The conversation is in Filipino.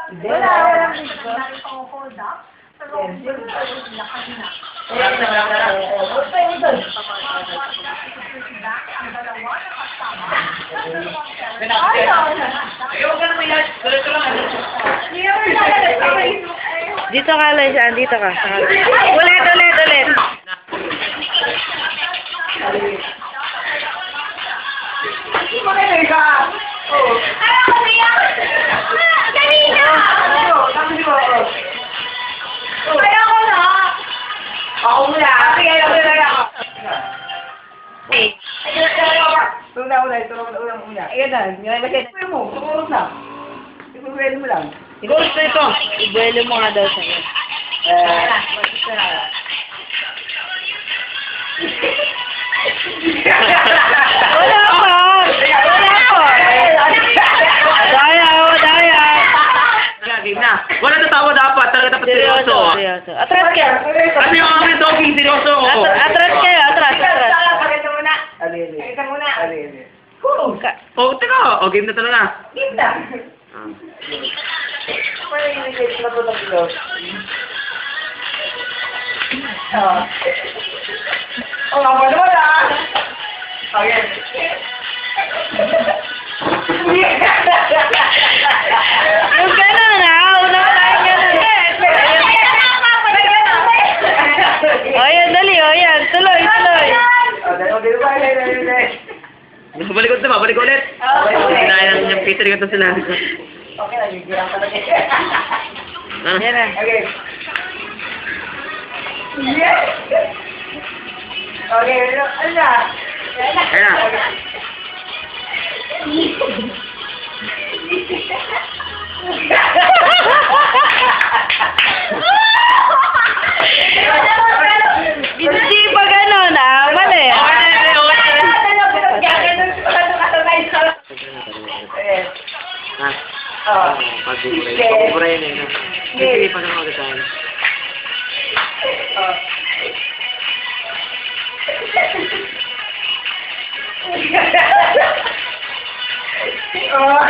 Wala. Dito ka, Liza. Dito ka. Ulit. Ako muna. Una. Ayan na. Ipagpwede mo. Tukulog na. Ipagpwede mo lang. Igulis na ito. Ibuelo mo nga daw sa'yo. Wala pa. Daya. Game na. Wala na tawa dapat. Talaga dapat seryoso. Atras kayo. Kasi yung aking doggy, seryoso. Atras kayo. Atras. Pakita muna. Pakita muna. Kulog ka. Oh, teka. Oh, game na talaga. Game na. Parang yung matulog ito. Wala. Okay. Yung gano'n na. Una ka lang gano'n. O yan, dali. O yan. Tuloy. Balik ulit. Dahil yung Peter ko sila. Okay na, gigirang ka talaga. Yan na. Okay. Yes! Okay, ano na? Ayan na. Hindi pa gano'n mali. Pag-buray na yun. Sige, pag-buray tayo. Oh.